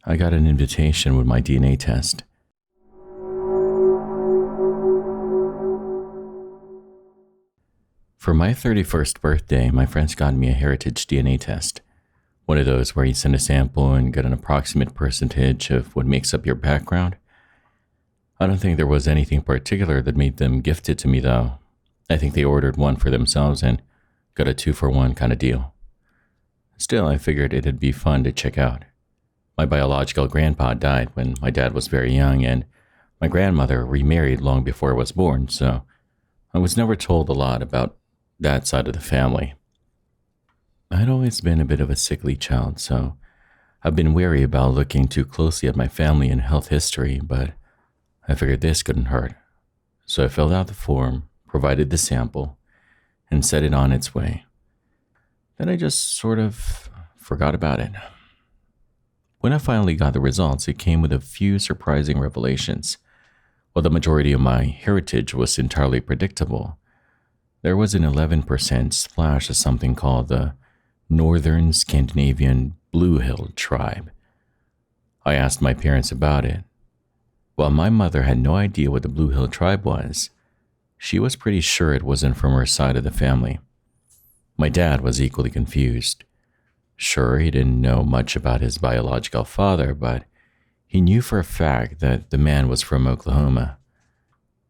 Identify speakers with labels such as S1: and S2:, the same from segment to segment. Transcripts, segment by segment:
S1: I got an invitation with my DNA test. For my 31st birthday, my friends got me a heritage DNA test. One of those where you send a sample and get an approximate percentage of what makes up your background. I don't think there was anything particular that made them gift it to me, though. I think they ordered one for themselves and got a 2-for-1 kind of deal. Still, I figured it'd be fun to check out. My biological grandpa died when my dad was very young, and my grandmother remarried long before I was born, so I was never told a lot about that side of the family. I'd always been a bit of a sickly child, so I've been wary about looking too closely at my family and health history, but I figured this couldn't hurt. So I filled out the form, provided the sample, and set it on its way. Then I just sort of forgot about it. When I finally got the results, it came with a few surprising revelations. While the majority of my heritage was entirely predictable, there was an 11% splash of something called the Northern Scandinavian Blue-Hill tribe. I asked my parents about it. While my mother had no idea what the Blue-Hill tribe was, she was pretty sure it wasn't from her side of the family. My dad was equally confused. Sure, he didn't know much about his biological father, but he knew for a fact that the man was from Oklahoma.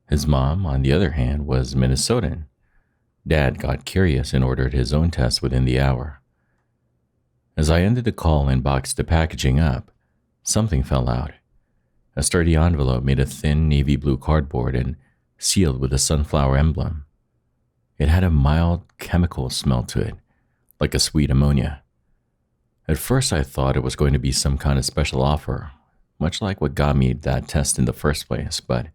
S1: His mom, on the other hand, was Minnesotan. Dad got curious and ordered his own test within the hour. As I ended the call and boxed the packaging up, something fell out. A sturdy envelope made of thin navy blue cardboard and sealed with a sunflower emblem. It had a mild chemical smell to it, like a sweet ammonia. At first I thought it was going to be some kind of special offer, much like what got me that test in the first place, but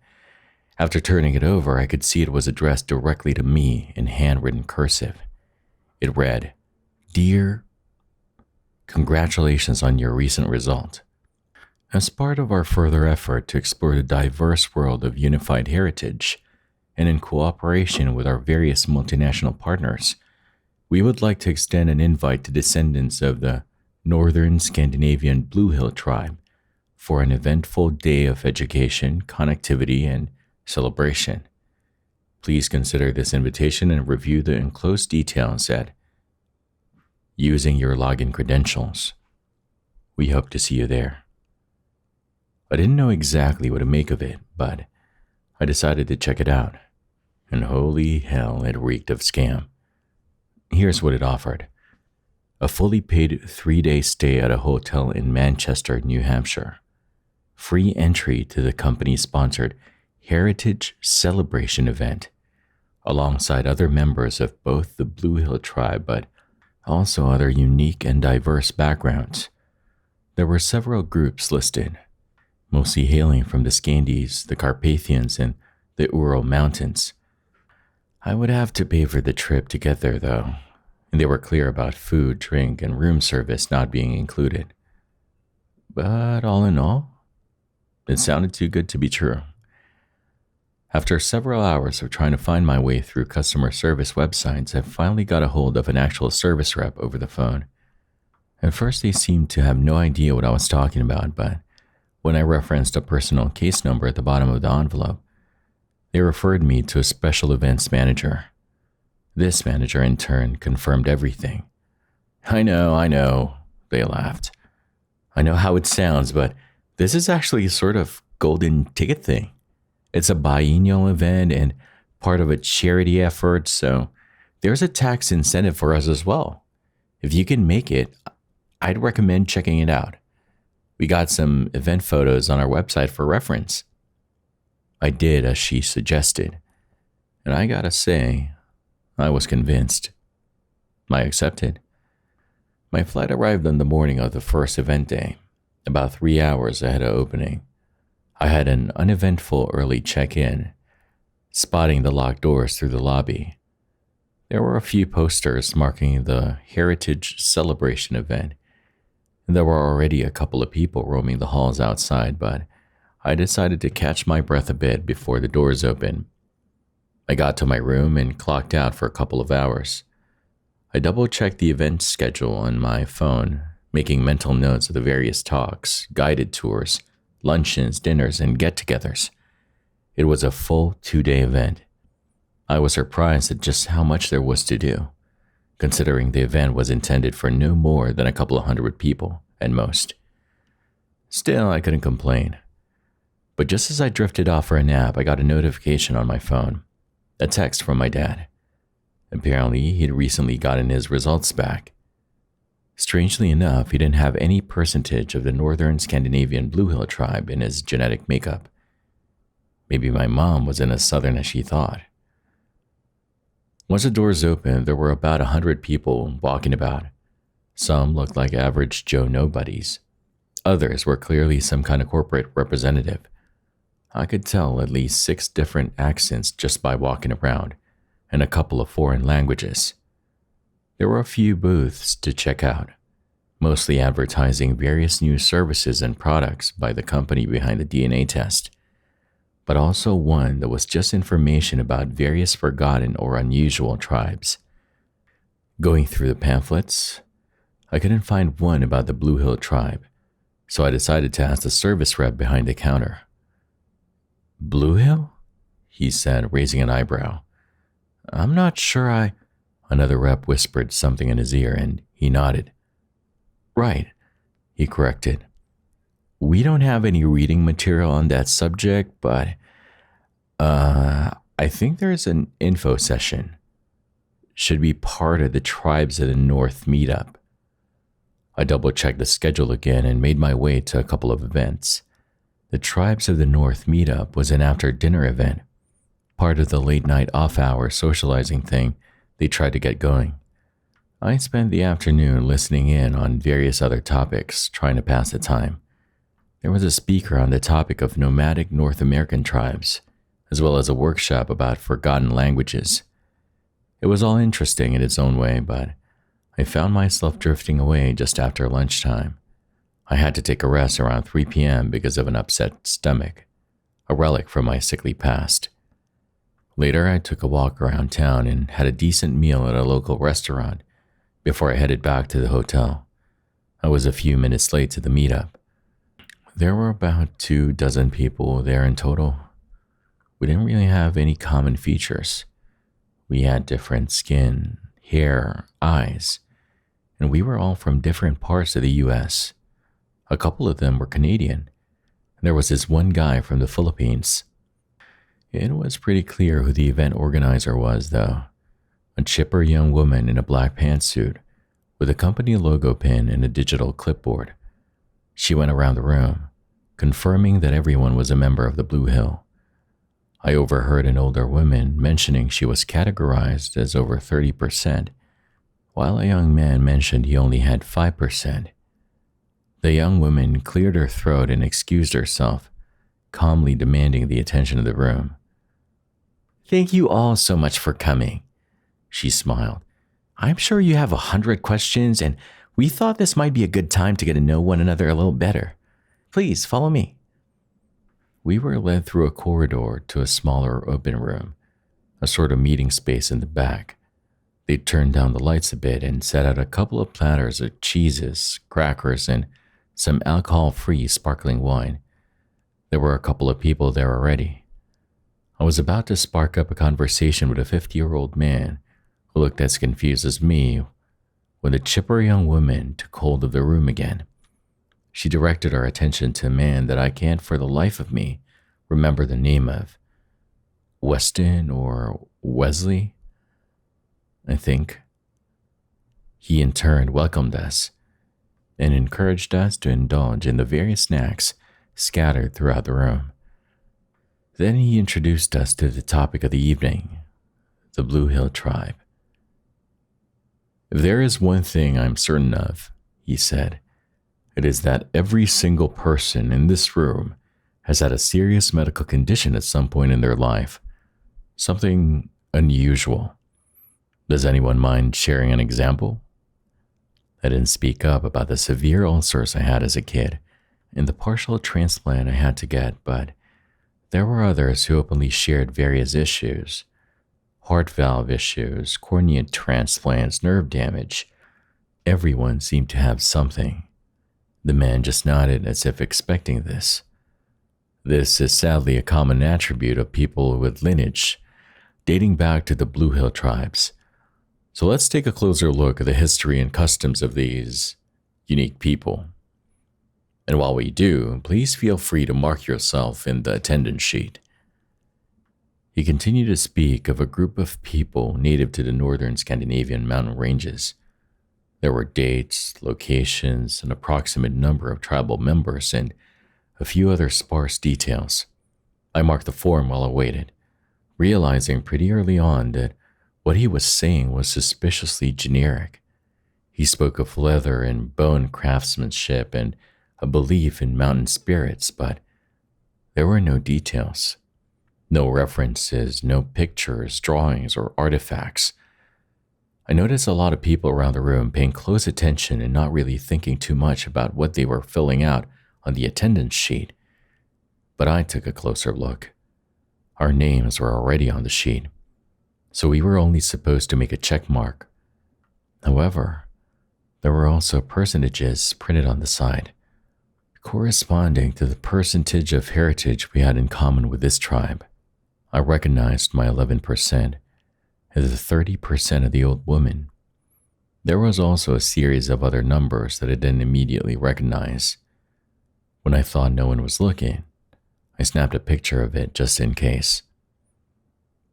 S1: after turning it over, I could see it was addressed directly to me in handwritten cursive. It read, "Dear, congratulations on your recent result. As part of our further effort to explore the diverse world of unified heritage, and in cooperation with our various multinational partners, we would like to extend an invite to descendants of the Northern Scandinavian Blue-Hill tribe for an eventful day of education, connectivity, and celebration. Please consider this invitation and review the enclosed details at using your login credentials. We hope to see you there." I didn't know exactly what to make of it, but I decided to check it out. And holy hell, it reeked of scam. Here's what it offered. A fully paid 3-day stay at a hotel in Manchester, New Hampshire. Free entry to the company-sponsored Heritage Celebration event, alongside other members of both the Blue-Hill tribe, but also other unique and diverse backgrounds. There were several groups listed, mostly hailing from the Scandies, the Carpathians, and the Ural Mountains. I would have to pay for the trip to get there, though, and they were clear about food, drink, and room service not being included. But all in all, it sounded too good to be true. After several hours of trying to find my way through customer service websites, I finally got a hold of an actual service rep over the phone. At first, they seemed to have no idea what I was talking about, but when I referenced a personal case number at the bottom of the envelope, they referred me to a special events manager. This manager, in turn, confirmed everything. I know, they laughed. I know how it sounds, but this is actually a sort of golden ticket thing. It's a biennial event and part of a charity effort, so there's a tax incentive for us as well. If you can make it, I'd recommend checking it out. We got some event photos on our website for reference. I did as she suggested, and I gotta say, I was convinced. I accepted. My flight arrived on the morning of the first event day, about 3 hours ahead of opening. I had an uneventful early check-in, spotting the locked doors through the lobby. There were a few posters marking the Heritage Celebration event, and there were already a couple of people roaming the halls outside, but I decided to catch my breath a bit before the doors opened. I got to my room and clocked out for a couple of hours. I double-checked the event schedule on my phone, making mental notes of the various talks, guided tours, luncheons, dinners, and get togethers. It was a full 2-day event. I was surprised at just how much there was to do, considering the event was intended for no more than a couple of hundred people at most. Still, I couldn't complain. But just as I drifted off for a nap, I got a notification on my phone, a text from my dad. Apparently, he'd recently gotten his results back. Strangely enough, he didn't have any percentage of the northern Scandinavian Blue Hill tribe in his genetic makeup. Maybe my mom wasn't as southern as she thought. Once the doors opened, there were about 100 people walking about. Some looked like average Joe nobodies. Others were clearly some kind of corporate representative. I could tell at least 6 different accents just by walking around, and a couple of foreign languages. There were a few booths to check out, mostly advertising various new services and products by the company behind the DNA test, but also one that was just information about various forgotten or unusual tribes. Going through the pamphlets, I couldn't find one about the Blue Hill tribe, so I decided to ask the service rep behind the counter. "Blue Hill?" he said, raising an eyebrow. "I'm not sure Another rep whispered something in his ear, and he nodded. "Right," he corrected. "We don't have any reading material on that subject, but I think there's an info session. Should be part of the Tribes of the North meetup." I double-checked the schedule again and made my way to a couple of events. The Tribes of the North meetup was an after-dinner event, part of the late-night off-hour socializing thing they tried to get going. I spent the afternoon listening in on various other topics, trying to pass the time. There was a speaker on the topic of nomadic North American tribes, as well as a workshop about forgotten languages. It was all interesting in its own way, but I found myself drifting away just after lunchtime. I had to take a rest around 3 p.m. because of an upset stomach, a relic from my sickly past. Later, I took a walk around town and had a decent meal at a local restaurant before I headed back to the hotel. I was a few minutes late to the meetup. There were about 24 people there in total. We didn't really have any common features. We had different skin, hair, eyes, and we were all from different parts of the US. A couple of them were Canadian. There was this one guy from the Philippines. It was pretty clear who the event organizer was, though. A chipper young woman in a black pantsuit with a company logo pin and a digital clipboard. She went around the room, confirming that everyone was a member of the Blue Hill. I overheard an older woman mentioning she was categorized as over 30%, while a young man mentioned he only had 5%. The young woman cleared her throat and excused herself, calmly demanding the attention of the room. "Thank you all so much for coming," she smiled. "I'm sure you have 100 questions, and we thought this might be a good time to get to know one another a little better. Please follow me." We were led through a corridor to a smaller open room, a sort of meeting space in the back. They turned down the lights a bit and set out a couple of platters of cheeses, crackers, and some alcohol-free sparkling wine. There were a couple of people there already. I was about to spark up a conversation with a 50-year-old man who looked as confused as me when the chipper young woman took hold of the room again. She directed our attention to a man that I can't for the life of me remember the name of. Weston or Wesley, I think. He in turn welcomed us and encouraged us to indulge in the various snacks scattered throughout the room. Then he introduced us to the topic of the evening, the Blue Hill tribe. "If there is one thing I'm certain of," he said, "it is that every single person in this room has had a serious medical condition at some point in their life, something unusual. Does anyone mind sharing an example?" I didn't speak up about the severe ulcers I had as a kid and the partial transplant I had to get, but there were others who openly shared various issues: heart valve issues, cornea transplants, nerve damage, Everyone seemed to have something. The man just nodded as if expecting this. This is sadly a common attribute of people with lineage dating back to the Blue Hill tribes. So let's take a closer look at the history and customs of these unique people. And while we do, please feel free to mark yourself in the attendance sheet. He continued to speak of a group of people native to the northern Scandinavian mountain ranges. There were dates, locations, an approximate number of tribal members, and a few other sparse details. I marked the form while I waited, realizing pretty early on that what he was saying was suspiciously generic. He spoke of leather and bone craftsmanship and a belief in mountain spirits, but there were no details. No references, no pictures, drawings, or artifacts. I noticed a lot of people around the room paying close attention and not really thinking too much about what they were filling out on the attendance sheet. But I took a closer look. Our names were already on the sheet, so we were only supposed to make a check mark. However, there were also percentages printed on the side, corresponding to the percentage of heritage we had in common with this tribe. I recognized my 11% as the 30% of the old woman. There was also a series of other numbers that I didn't immediately recognize. When I thought no one was looking, I snapped a picture of it just in case.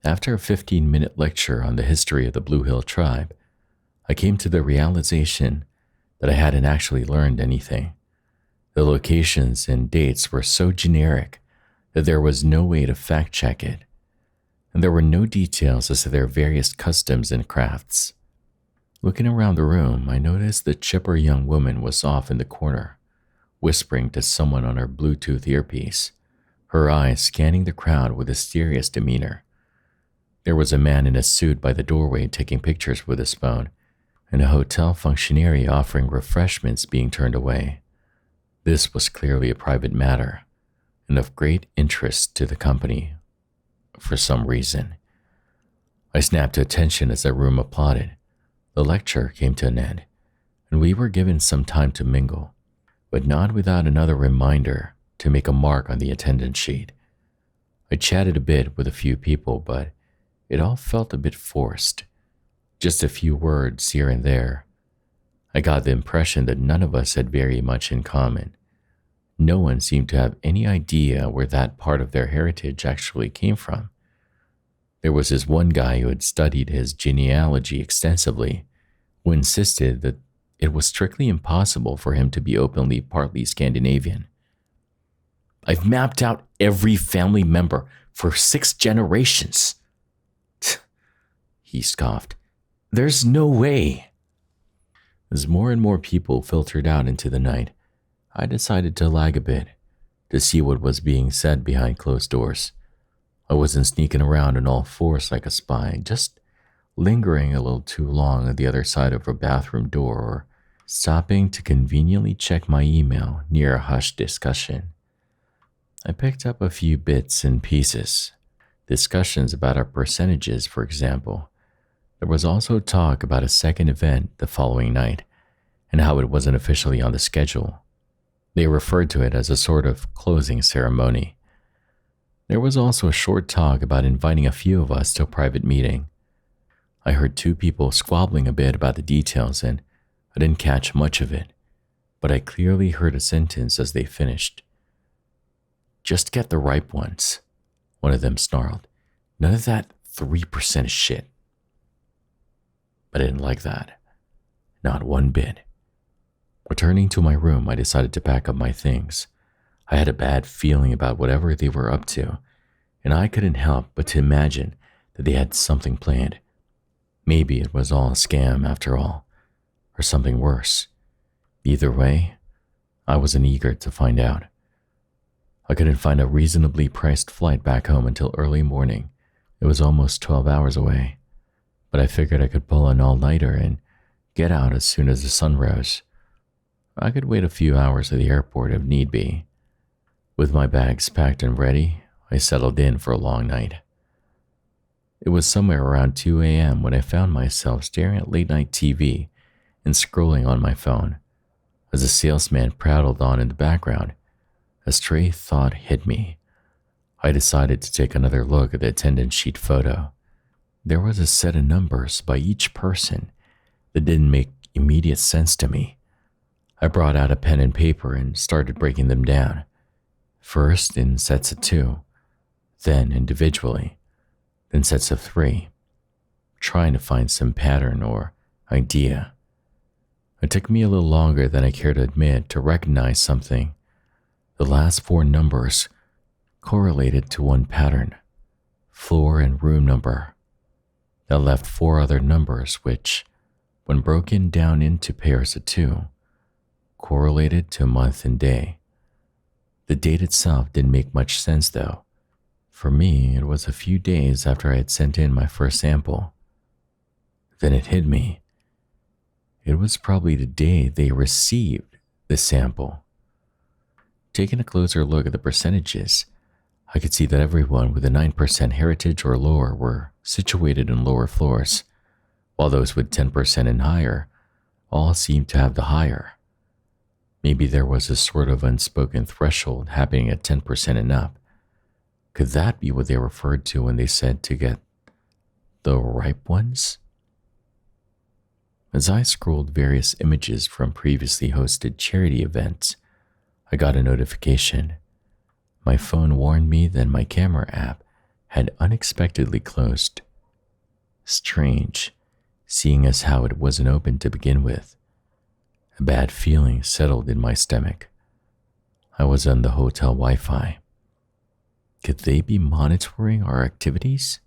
S1: After a 15-minute lecture on the history of the Blue Hill tribe, I came to the realization that I hadn't actually learned anything. The locations and dates were so generic that there was no way to fact-check it, and there were no details as to their various customs and crafts. Looking around the room, I noticed the chipper young woman was off in the corner, whispering to someone on her Bluetooth earpiece, her eyes scanning the crowd with a serious demeanor. There was a man in a suit by the doorway taking pictures with his phone, and a hotel functionary offering refreshments being turned away. This was clearly a private matter, and of great interest to the company, for some reason. I snapped to attention as the room applauded. The lecture came to an end, and we were given some time to mingle, but not without another reminder to make a mark on the attendance sheet. I chatted a bit with a few people, but it all felt a bit forced. Just a few words here and there. I got the impression that none of us had very much in common. No one seemed to have any idea where that part of their heritage actually came from. There was this one guy who had studied his genealogy extensively, who insisted that it was strictly impossible for him to be openly partly Scandinavian. "I've mapped out every family member for 6 generations. He scoffed. "There's no way." As more and more people filtered out into the night, I decided to lag a bit to see what was being said behind closed doors. I wasn't sneaking around on all fours like a spy, just lingering a little too long at the other side of a bathroom door or stopping to conveniently check my email near a hushed discussion. I picked up a few bits and pieces. Discussions about our percentages, for example. There was also talk about a second event the following night and how it wasn't officially on the schedule. They referred to it as a sort of closing ceremony. There was also a short talk about inviting a few of us to a private meeting. I heard 2 people squabbling a bit about the details and I didn't catch much of it, but I clearly heard a sentence as they finished. "Just get the ripe ones," one of them snarled. "None of that 3% shit." But I didn't like that. Not one bit. Returning to my room, I decided to pack up my things. I had a bad feeling about whatever they were up to, and I couldn't help but to imagine that they had something planned. Maybe it was all a scam after all, or something worse. Either way, I wasn't eager to find out. I couldn't find a reasonably priced flight back home until early morning. It was almost 12 hours away, but I figured I could pull an all-nighter and get out as soon as the sun rose. I could wait a few hours at the airport if need be. With my bags packed and ready, I settled in for a long night. It was somewhere around 2 a.m. when I found myself staring at late-night TV and scrolling on my phone. As the salesman prattled on in the background, a stray thought hit me. I decided to take another look at the attendance sheet photo. There was a set of numbers by each person that didn't make immediate sense to me. I brought out a pen and paper and started breaking them down, first in sets of 2, then individually, then sets of 3, trying to find some pattern or idea. It took me a little longer than I care to admit to recognize something. The last 4 numbers correlated to one pattern, floor and room number. That left 4 other numbers which, when broken down into pairs of 2, correlated to month and day. The date itself didn't make much sense though. For me, it was a few days after I had sent in my first sample. Then it hit me. It was probably the day they received the sample. Taking a closer look at the percentages, I could see that everyone with a 9% heritage or lower were situated in lower floors, while those with 10% and higher all seemed to have the higher. Maybe there was a sort of unspoken threshold happening at 10% and up. Could that be what they referred to when they said to get the ripe ones? As I scrolled various images from previously hosted charity events, I got a notification. My phone warned me that my camera app had unexpectedly closed. Strange, seeing as how it wasn't open to begin with. A bad feeling settled in my stomach. I was on the hotel Wi-Fi. Could they be monitoring our activities?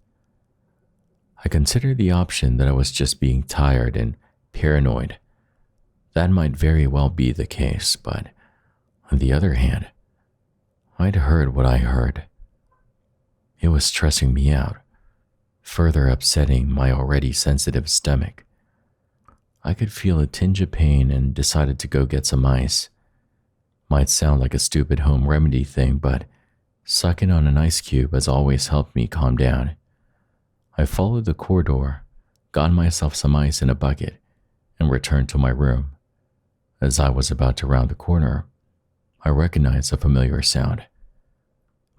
S1: I considered the option that I was just being tired and paranoid. That might very well be the case, but on the other hand, I'd heard what I heard. It was stressing me out, further upsetting my already sensitive stomach. I could feel a tinge of pain and decided to go get some ice. Might sound like a stupid home remedy thing, but sucking on an ice cube has always helped me calm down. I followed the corridor, got myself some ice in a bucket, and returned to my room. As I was about to round the corner, I recognized a familiar sound.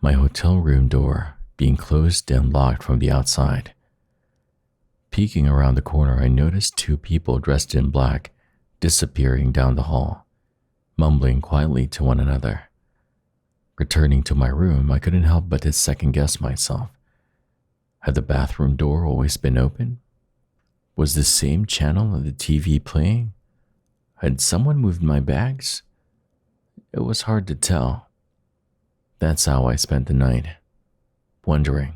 S1: My hotel room door being closed and locked from the outside. Peeking around the corner, I noticed 2 people dressed in black disappearing down the hall, mumbling quietly to one another. Returning to my room, I couldn't help but to second-guess myself. Had the bathroom door always been open? Was the same channel of the TV playing? Had someone moved my bags? It was hard to tell. That's how I spent the night, wondering.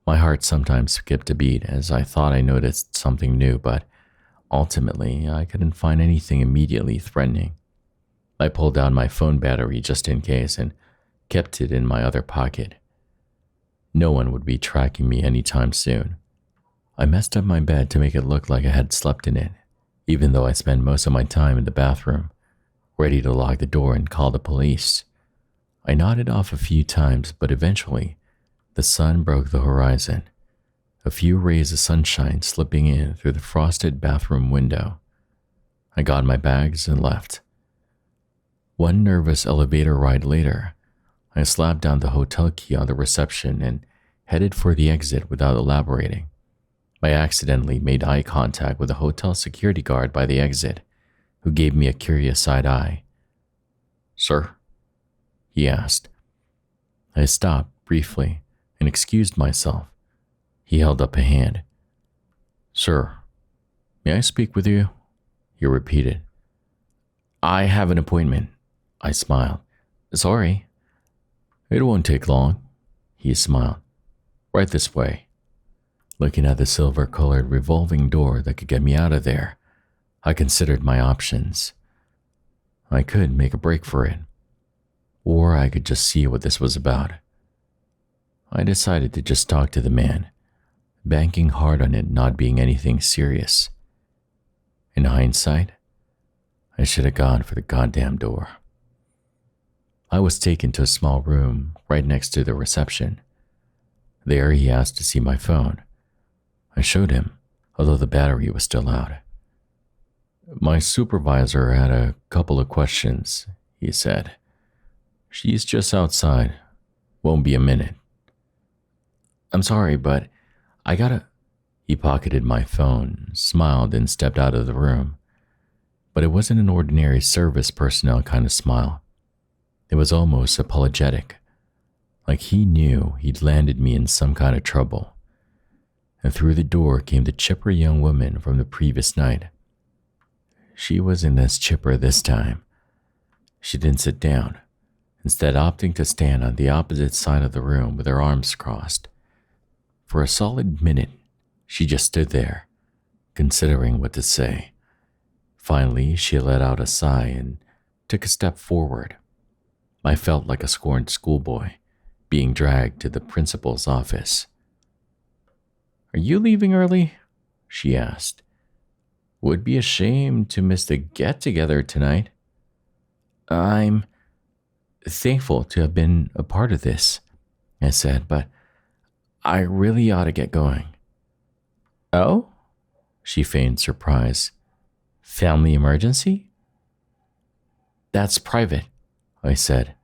S1: My heart sometimes skipped a beat as I thought I noticed something new, but ultimately I couldn't find anything immediately threatening. I pulled out my phone battery just in case and kept it in my other pocket. No one would be tracking me anytime soon. I messed up my bed to make it look like I had slept in it, even though I spent most of my time in the bathroom, ready to lock the door and call the police. I nodded off a few times, but eventually, the sun broke the horizon, a few rays of sunshine slipping in through the frosted bathroom window. I got my bags and left. One nervous elevator ride later, I slapped down the hotel key on the reception and headed for the exit without elaborating. I accidentally made eye contact with a hotel security guard by the exit, who gave me a curious side eye. "Sir?" he asked. I stopped briefly and excused myself. He held up a hand. "Sir, may I speak with you?" he repeated. "I have an appointment," I smiled. "Sorry." "It won't take long," he smiled. "Right this way." Looking at the silver-colored revolving door that could get me out of there, I considered my options. I could make a break for it, or I could just see what this was about. I decided to just talk to the man, banking hard on it not being anything serious. In hindsight, I should have gone for the goddamn door. I was taken to a small room right next to the reception. There he asked to see my phone. I showed him, although the battery was still out. My supervisor had a couple of questions, he said. She's just outside. Won't be a minute. I'm sorry, but I gotta. He pocketed my phone, smiled, and stepped out of the room. But it wasn't an ordinary service personnel kind of smile. It was almost apologetic, like he knew he'd landed me in some kind of trouble. And through the door came the chipper young woman from the previous night. She wasn't as chipper this time. She didn't sit down, instead opting to stand on the opposite side of the room with her arms crossed. For a solid minute, she just stood there, considering what to say. Finally, she let out a sigh and took a step forward. I felt like a scorned schoolboy being dragged to the principal's office. Are you leaving early? She asked. Would be a shame to miss the get-together tonight. I'm thankful to have been a part of this, I said, but I really ought to get going. Oh? She feigned surprise. Family emergency? That's private, I said.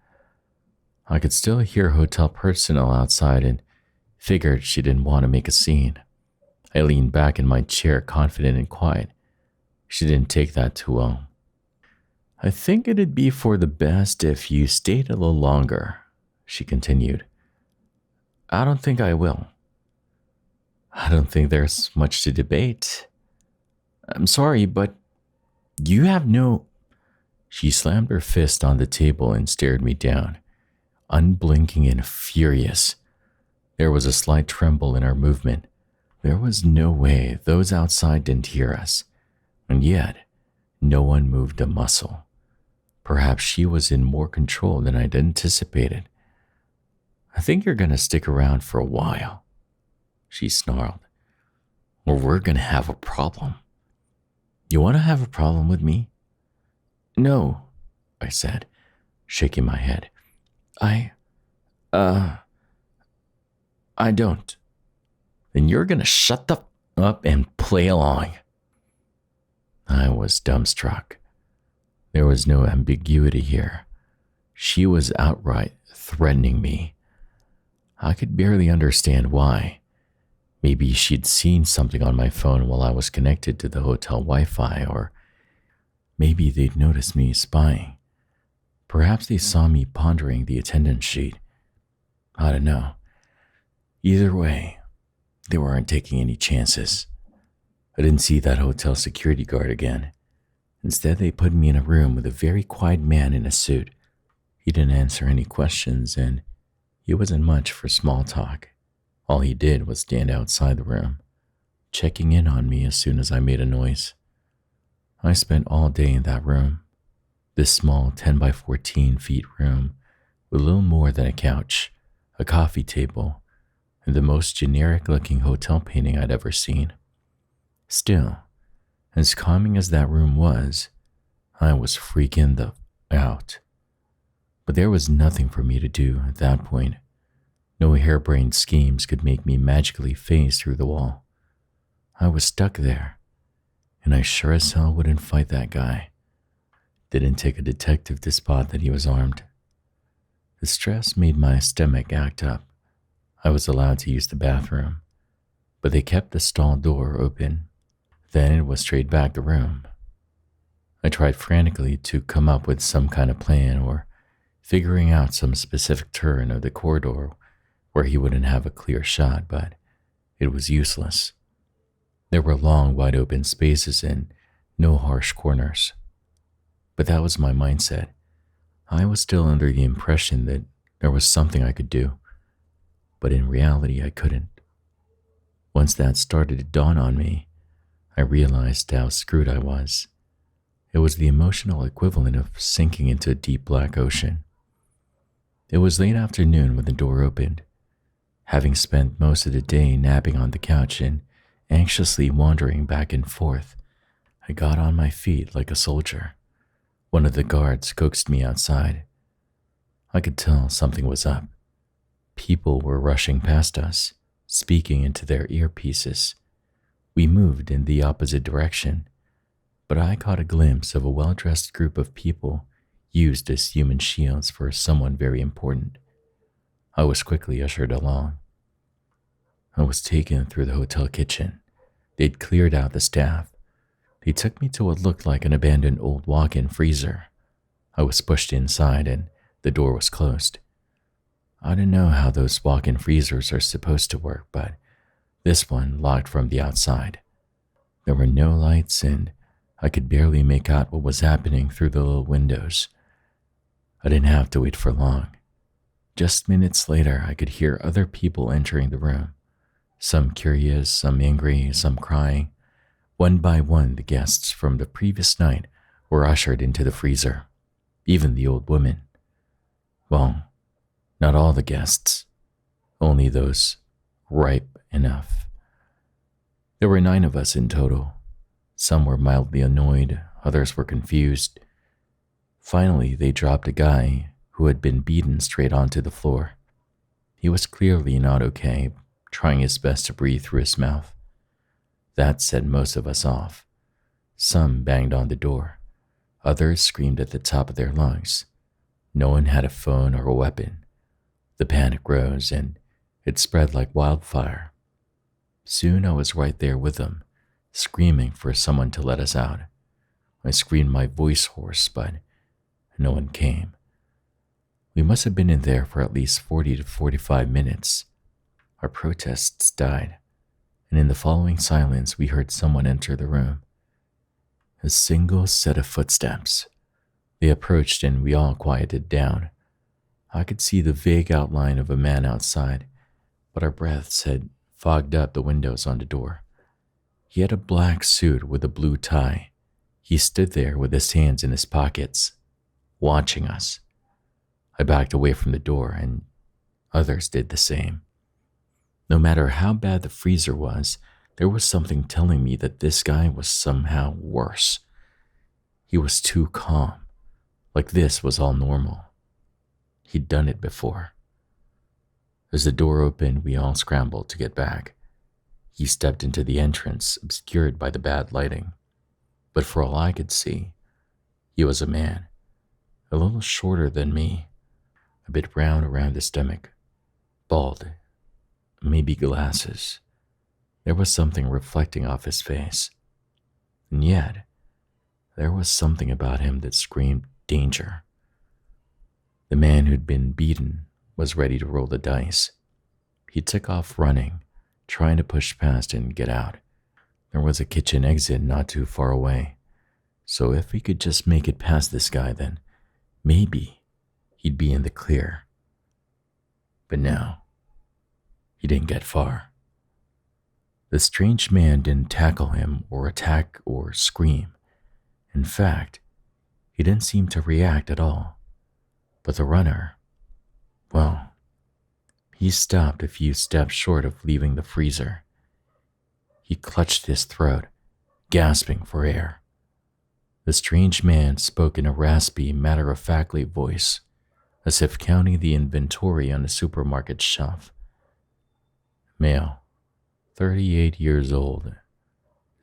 S1: I could still hear hotel personnel outside and figured she didn't want to make a scene. I leaned back in my chair, confident and quiet. She didn't take that too well. I think it'd be for the best if you stayed a little longer, she continued. I don't think I will. I don't think there's much to debate. I'm sorry, but you have no... She slammed her fist on the table and stared me down, unblinking and furious. There was a slight tremble in her movement. There was no way those outside didn't hear us, and yet no one moved a muscle. Perhaps she was in more control than I'd anticipated. I think you're going to stick around for a while, she snarled, or we're going to have a problem. You want to have a problem with me? No, I said, shaking my head. I don't. Then you're going to shut the up and play along. I was dumbstruck. There was no ambiguity here. She was outright threatening me. I could barely understand why. Maybe she'd seen something on my phone while I was connected to the hotel Wi-Fi, or maybe they'd noticed me spying. Perhaps they saw me pondering the attendance sheet. I don't know. Either way, they weren't taking any chances. I didn't see that hotel security guard again. Instead, they put me in a room with a very quiet man in a suit. He didn't answer any questions, and he wasn't much for small talk. All he did was stand outside the room, checking in on me as soon as I made a noise. I spent all day in that room, this small 10 by 14 feet room with little more than a couch, a coffee table, and the most generic-looking hotel painting I'd ever seen. Still, as calming as that room was, I was freaking the out. But there was nothing for me to do at that point. No harebrained schemes could make me magically phase through the wall. I was stuck there, and I sure as hell wouldn't fight that guy. Didn't take a detective to spot that he was armed. The stress made my stomach act up. I was allowed to use the bathroom, but they kept the stall door open. Then it was straight back the room. I tried frantically to come up with some kind of plan or figuring out some specific turn of the corridor where he wouldn't have a clear shot, but it was useless. There were long, wide open spaces and no harsh corners. But that was my mindset. I was still under the impression that there was something I could do, but in reality I couldn't. Once that started to dawn on me, I realized how screwed I was. It was the emotional equivalent of sinking into a deep black ocean. It was late afternoon when the door opened. Having spent most of the day napping on the couch and anxiously wandering back and forth, I got on my feet like a soldier. One of the guards coaxed me outside. I could tell something was up. People were rushing past us, speaking into their earpieces. We moved in the opposite direction. but I caught a glimpse of a well-dressed group of people used as human shields for someone very important. I was quickly ushered along. I was taken through the hotel kitchen. They'd cleared out the staff. They took me to what looked like an abandoned old walk-in freezer. I was pushed inside and the door was closed. I don't know how those walk-in freezers are supposed to work, but this one locked from the outside. There were no lights and I could barely make out what was happening through the little windows. I didn't have to wait for long. Just minutes later, I could hear other people entering the room. Some curious, some angry, some crying. One by one, the guests from the previous night were ushered into the freezer. Even the old woman. Well, not all the guests. Only those ripe enough. There were 9 of us in total. Some were mildly annoyed, others were confused. Finally, they dropped a guy who had been beaten straight onto the floor. He was clearly not okay, trying his best to breathe through his mouth. That set most of us off. Some banged on the door. Others screamed at the top of their lungs. No one had a phone or a weapon. The panic rose and it spread like wildfire. Soon I was right there with them, screaming for someone to let us out. I screamed my voice hoarse, but no one came. We must have been in there for at least 40 to 45 minutes. Our protests died, and in the following silence we heard someone enter the room. A single set of footsteps. They approached and we all quieted down. I could see the vague outline of a man outside, but our breaths had fogged up the windows on the door. He had a black suit with a blue tie. He stood there with his hands in his pockets, watching us. I backed away from the door and others did the same. No matter how bad the freezer was, there was something telling me that this guy was somehow worse. He was too calm, like this was all normal. He'd done it before. As the door opened, we all scrambled to get back. He stepped into the entrance, obscured by the bad lighting. But for all I could see, he was a man, a little shorter than me, a bit round around the stomach, bald, maybe glasses. There was something reflecting off his face. And yet, there was something about him that screamed danger. The man who'd been beaten was ready to roll the dice. He took off running, trying to push past and get out. There was a kitchen exit not too far away, so if we could just make it past this guy, then maybe he'd be in the clear. But no, he didn't get far. The strange man didn't tackle him or attack or scream. In fact, he didn't seem to react at all. But the runner, well, he stopped a few steps short of leaving the freezer. He clutched his throat, gasping for air. The strange man spoke in a raspy, matter-of-factly voice, as if counting the inventory on a supermarket shelf. Male, 38 years old,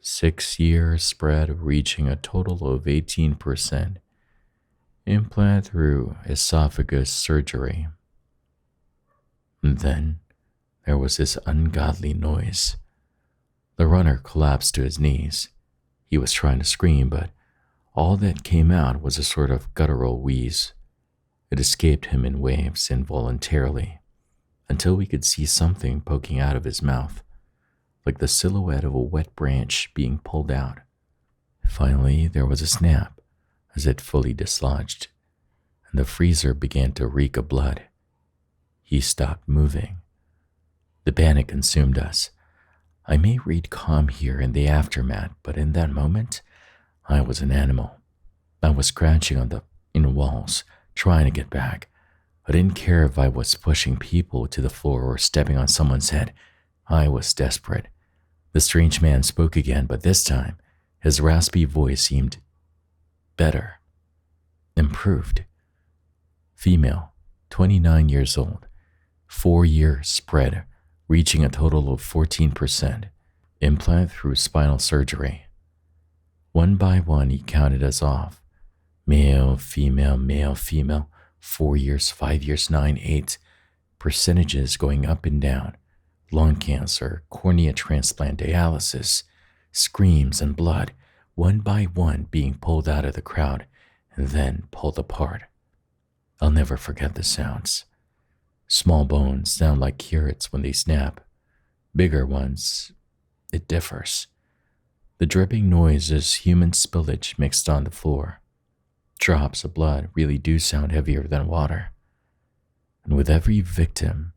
S1: 6 years spread reaching a total of 18%. Implant through esophagus surgery. And then there was this ungodly noise. The runner collapsed to his knees. He was trying to scream, but all that came out was a sort of guttural wheeze. It escaped him in waves involuntarily, until we could see something poking out of his mouth, like the silhouette of a wet branch being pulled out. Finally, there was a snap, as it fully dislodged, and the freezer began to reek of blood. He stopped moving. The panic consumed us. I may read calm here in the aftermath, but in that moment, I was an animal. I was scratching on the inner walls, trying to get back. I didn't care if I was pushing people to the floor or stepping on someone's head. I was desperate. The strange man spoke again, but this time, his raspy voice seemed better, improved. Female, 29 years old, 4 years spread, reaching a total of 14%. Implant through spinal surgery. One by one, he counted us off. Male, female, 4 years, 5 years, 9, 8. Percentages going up and down. Lung cancer, cornea transplant, dialysis, screams and blood, one by one being pulled out of the crowd and then pulled apart. I'll never forget the sounds. Small bones sound like carrots when they snap. Bigger ones, it differs. The dripping noise is human spillage mixed on the floor. Drops of blood really do sound heavier than water. And with every victim,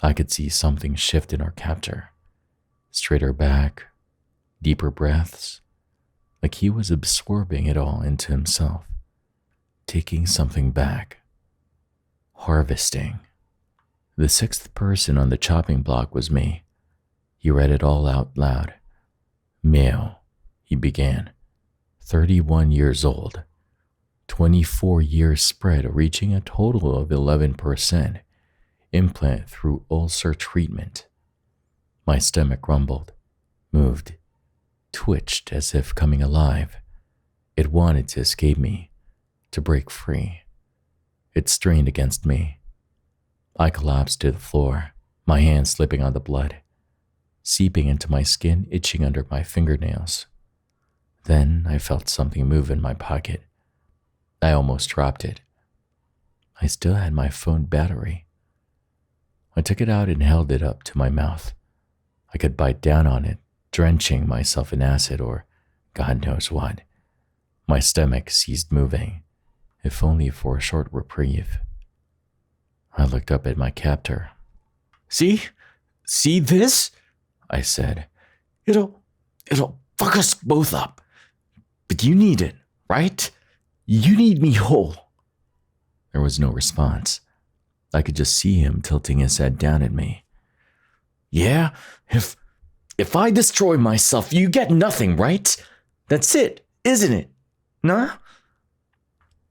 S1: I could see something shift in our captor. Straighter back, deeper breaths, like he was absorbing it all into himself, taking something back, harvesting. The sixth person on the chopping block was me. He read it all out loud. Male, he began, 31 years old, 24 years spread reaching a total of 11%, implant through ulcer treatment. My stomach rumbled, moved, twitched as if coming alive. It wanted to escape me, to break free. It strained against me. I collapsed to the floor, my hand slipping on the blood, seeping into my skin, itching under my fingernails. Then I felt something move in my pocket. I almost dropped it. I still had my phone battery. I took it out and held it up to my mouth. I could bite down on it, drenching myself in acid or God knows what. My stomach ceased moving, if only for a short reprieve. I looked up at my captor. See this? I said. It'll fuck us both up. But you need it, right? You need me whole. There was no response. I could just see him tilting his head down at me. Yeah, if I destroy myself, you get nothing, right? That's it, isn't it? Nah?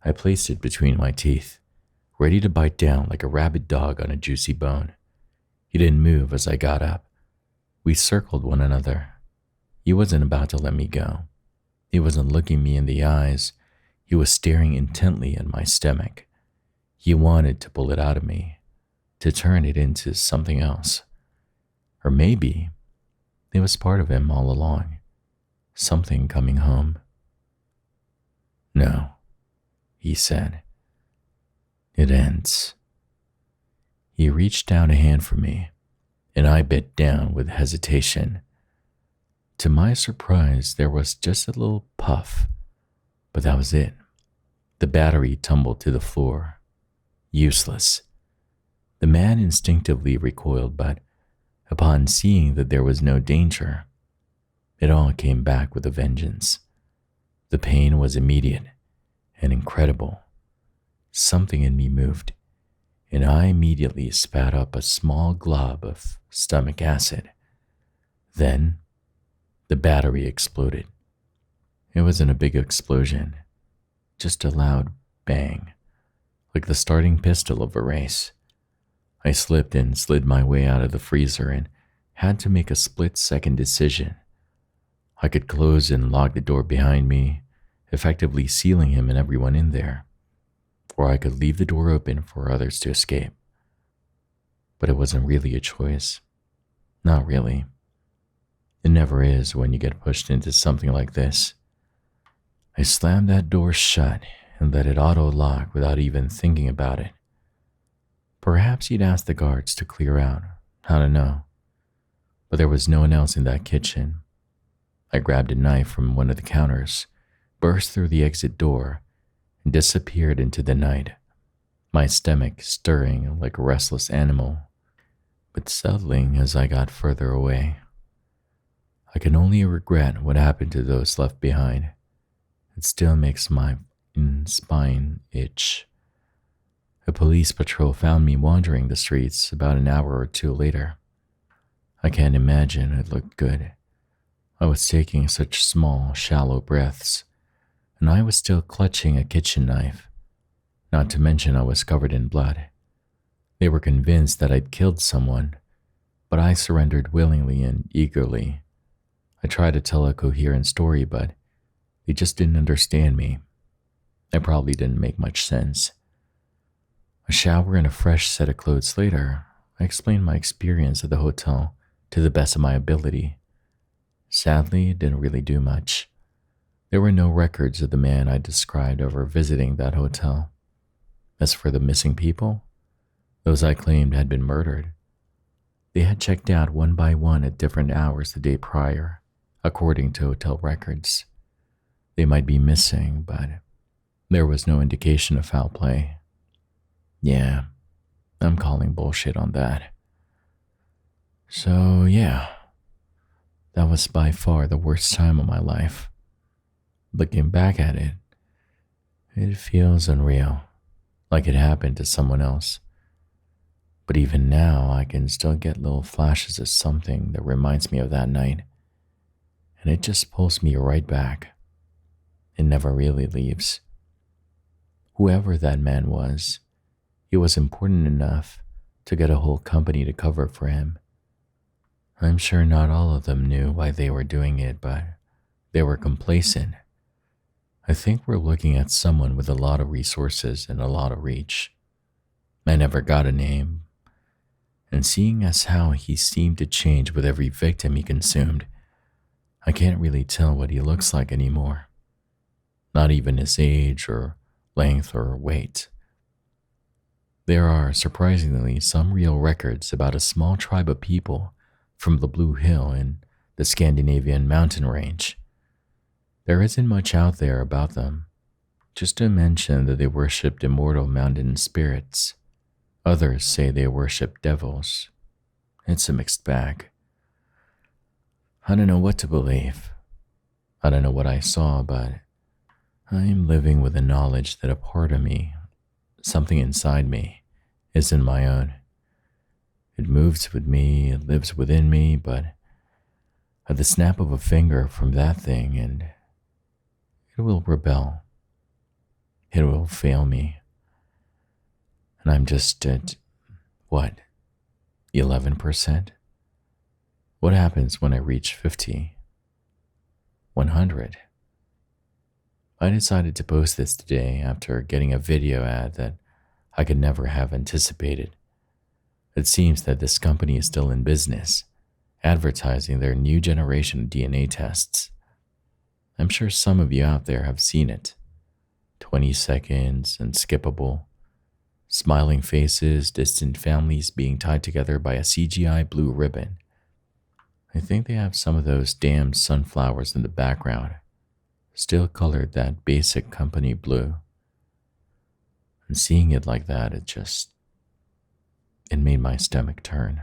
S1: I placed it between my teeth, ready to bite down like a rabid dog on a juicy bone. He didn't move as I got up. We circled one another. He wasn't about to let me go. He wasn't looking me in the eyes. He was staring intently at my stomach. He wanted to pull it out of me, to turn it into something else. Or maybe it was part of him all along, something coming home. No, he said. It ends. He reached down a hand for me, and I bit down with hesitation. To my surprise, there was just a little puff, but that was it. The battery tumbled to the floor. Useless. The man instinctively recoiled, but upon seeing that there was no danger, it all came back with a vengeance. The pain was immediate and incredible. Something in me moved, and I immediately spat up a small glob of stomach acid. Then, the battery exploded. It wasn't a big explosion, just a loud bang, like the starting pistol of a race. I slipped and slid my way out of the freezer and had to make a split-second decision. I could close and lock the door behind me, effectively sealing him and everyone in there, or I could leave the door open for others to escape. But it wasn't really a choice. Not really. It never is when you get pushed into something like this. I slammed that door shut and let it auto-lock without even thinking about it. Perhaps he'd asked the guards to clear out. I don't know. But there was no one else in that kitchen. I grabbed a knife from one of the counters, burst through the exit door, and disappeared into the night, my stomach stirring like a restless animal, but settling as I got further away. I can only regret what happened to those left behind. It still makes my spine itch. A police patrol found me wandering the streets about an hour or two later. I can't imagine it looked good. I was taking such small, shallow breaths, and I was still clutching a kitchen knife. Not to mention I was covered in blood. They were convinced that I'd killed someone, but I surrendered willingly and eagerly. I tried to tell a coherent story, but They just didn't understand me. I probably didn't make much sense. A shower and a fresh set of clothes later, I explained my experience at the hotel to the best of my ability. Sadly, it didn't really do much. There were no records of the man I described over visiting that hotel. As for the missing people, those I claimed had been murdered. They had checked out one by one at different hours the day prior, according to hotel records. They might be missing, but there was no indication of foul play. Yeah, I'm calling bullshit on that. So, yeah, that was by far the worst time of my life. Looking back at it, it feels unreal, like it happened to someone else. But even now, I can still get little flashes of something that reminds me of that night, and it just pulls me right back. It never really leaves. Whoever that man was, he was important enough to get a whole company to cover for him. I'm sure not all of them knew why they were doing it, but they were complacent. I think we're looking at someone with a lot of resources and a lot of reach. I never got a name, and seeing as how he seemed to change with every victim he consumed, I can't really tell what he looks like anymore. Not even his age or length or weight. There are surprisingly some real records about a small tribe of people from the Blue Hill in the Scandinavian mountain range. There isn't much out there about them, just to mention that they worshipped immortal mountain spirits. Others say they worship devils. It's a mixed bag. I don't know what to believe. I don't know what I saw, but I'm living with the knowledge that a part of me, something inside me, isn't my own. It moves with me, it lives within me, but at the snap of a finger from that thing, and it will rebel. It will fail me. And I'm just at, 11%? What happens when I reach 50? 100? I decided to post this today after getting a video ad that I could never have anticipated. It seems that this company is still in business, advertising their new generation of DNA tests. I'm sure some of you out there have seen it. 20 seconds and skippable. Smiling faces, distant families being tied together by a CGI blue ribbon. I think they have some of those damn sunflowers in the background, still colored that basic company blue. And seeing it like that, it made my stomach turn.